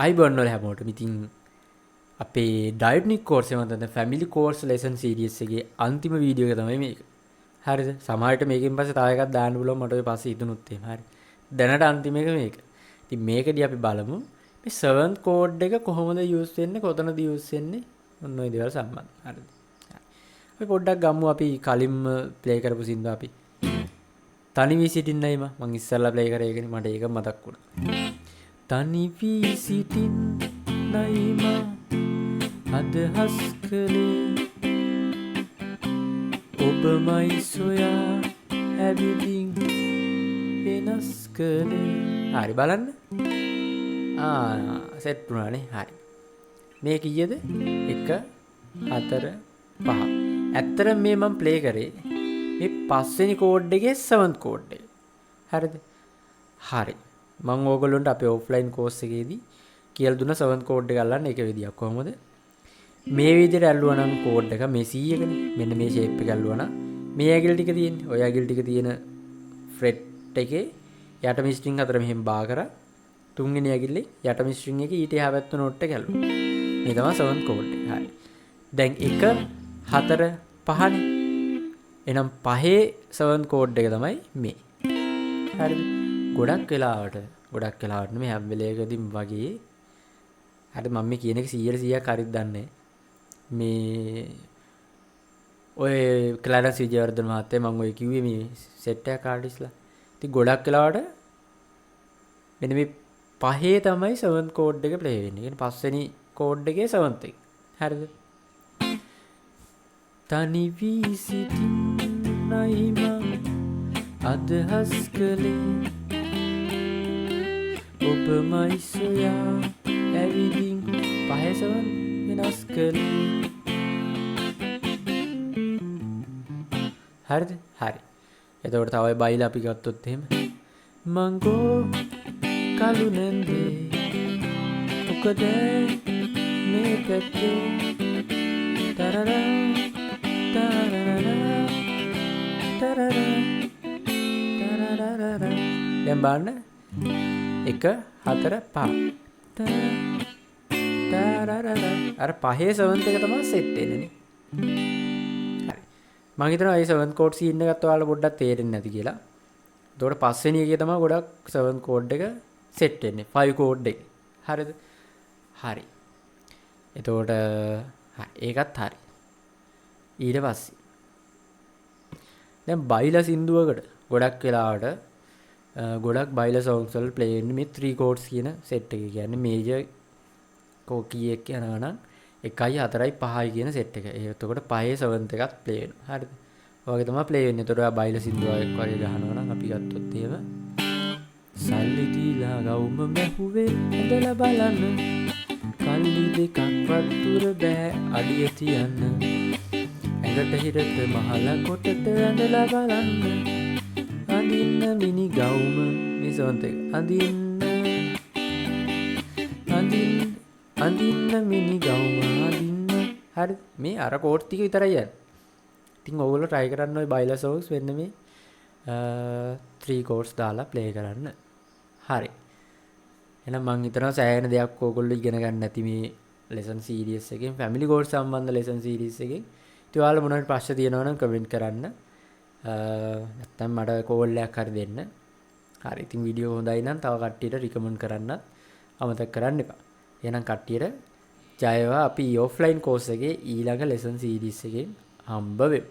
අයිබෝන් වල හැමෝටම ඉතින් අපේ ඩයට්නික් කෝර්ස් එක මත ෆැමිලි කෝර්ස් ලෙසන් සීරීස් එකේ අන්තිම වීඩියෝ එක තමයි මේක. හරිද? සමහරට මේකෙන් පස්සේ තව එකක් දාන්න පුළුවන් මට ඔය පස්සේ හිතුනුත් එහෙම. හරි. දැනට අන්තිම එක මේක. ඉතින් මේකදී අපි බලමු මේ 7th කෝඩ් එක කොහොමද යූස් වෙන්නේ, කොතනද යූස් වෙන්නේ, ඔන්න ඔය දේවල් සම්බන්ධ. හරිද? අපි පොඩ්ඩක් ගමු අපි කලින්ම ප්ලේ කරපු සින්දුව අපි. තනි වී සිටින්නයි මම ඉස්සල්ලා ප්ලේ කරේ ඒකනේ මට ඒක මතක් වුණා. තනි වී සිටින්නයි අදහස් කළේ ඔබමයි සොයා ඇවිදින් වෙනස් කළේ. හරි බලන්න. සෙට් වුණානේ. හරි. මේ කීයද? 1 4 5. ඇත්තටම මේ මම ප්ලේ කරේ මේ පස්වෙනි කෝඩ් එකේ 7th කෝඩ් එක. හරිද? හරි. මම ඕගොල්ලන්ට අපේ ඔෆ්ලයින් කෝස් එකේදී කියලා දුන්න 7th කෝඩ් එක අල්ලන්න ඒක විදියක් කොහොමද? මේ විදිහට ඇල්ලුවා නම් කෝඩ් එක මේ C එකනේ. මෙන්න මේ ෂේප් එක ඇල්ලුවා නම් මේ ඇගිලි ටික තියෙන්නේ. ඔය ඇගිලි ටික තියෙන ෆ්‍රෙට් එකේ යටම ස්ට්‍රින්ග් අතර මෙහෙම බා කරා. තුන්වෙනි ඇගිල්ලේ යටම ස්ට්‍රින්ග් එකේ ඊට එහා පැත්ත නෝට් එක ඇල්ලුවා. මේ තමයි 7th කෝඩ් එක. හරි. දැන් 1 4 5නේ. එහෙනම් 5 7th කෝඩ් එක තමයි මේ. හරිද? ගොඩක් වෙලාවට මේ හැම වෙලේකදීම වගේ හරි මම මේ කියන එක 100%ක් හරිද දන්නේ මේ ඔය ක්ලැරන්ස් විජයවර්ධන මහත්තයා මම ඔය කිව්වේ මේ සෙට් එකක් ආටිස්ලා. ඉතින් ගොඩක් වෙලාවට මෙන්න මේ 5 තමයි 7th කෝඩ් එක ප්ලේ වෙන්නේ. කියන්නේ පස්වෙනි කෝඩ් එකේ 7th එක. හරිද? තනි වී සිටින්නයි අදහස් කළේ ඔබමයි සොයා ඇවිදින් පහසවන් වෙනස් කළේ. හරිද? හරි. එතකොට තව බයිලා අපි ගත්තොත් එහෙම මංගෝ කලු නැන්දේ මොකද මේ පැත්තේ තරරා තරරා තරරා තරරා. දැන් බලන්න 1 4 5 අර පහේ 7th එක තමයි සෙට් වෙන්නේ නේ. හරි. මම හිතනවා මේ 7th කෝඩ් සීන් එකත් ඔයාලා පොඩ්ඩක් තේරෙන්නේ නැති කියලා. එතකොට පස්වෙනි එකේ තමයි ගොඩක් 7th කෝඩ් එක සෙට් වෙන්නේ. 5 කෝඩ් එක. හරිද? හරි. එතකොට ඒකත් හරි. ඊට පස්සේ දැන් බයිලා සින්දුවකට ගොඩක් වෙලාවට ගොඩක් බයිලා songs වල play වෙන්නේ මේ 3 chords කියන set එක. කියන්නේ major key එක යනවා නම් 1යි 4යි 5යි කියන set එක. එතකොට 5ේ 7th එකත් play වෙනවා. හරිද? ඔයගේ තමයි play වෙන්නේ. එතකොට ඔයා බයිලා සින්දුවක් වගේ ගහනවා නම් අපි ගත්තොත් එහෙම සල්ලි දීලා ගවුම මැහුවේ ඇදලා බලන්න කල්ලි දෙකක් වතුර බෑ අඩිය තියන්න ඇඟට හිරට මහලා කොටට ඇඳලා බලන්න අඳින්න මිනි ගවුම මේ 7th එක අඳින්න මිනි ගවුම අඳින්න. හරි. මේ අර කෝඩ් ටික විතරයි යන්නේ. ඉතින් ඔයගොල්ලෝ try කරන්න ওই බයිලා songs වෙන්න මේ 3 chords දාලා play කරන්න. හරි. එහෙනම් මම හිතනවා සෑහෙන දෙයක් ඔයගොල්ලෝ ඉගෙන ගන්න නැති මේ lesson series එකෙන් family course සම්බන්ධ lesson series එකෙන්. ඉතින් ඔයාලා මොනවාරි ප්‍රශ්න තියෙනවා නම් comment කරන්න. නැත්තම් මට කෝල් එකක් හරි දෙන්න. හරි. ඉතින් වීඩියෝ හොඳයි නම් තව කට්ටියට recommend කරන්න අමතක කරන්න එපා. එහෙනම් කට්ටියට ජය වේවා. අපි offline course එකේ ඊළඟ lesson series එකෙන් හම්බ වෙමු.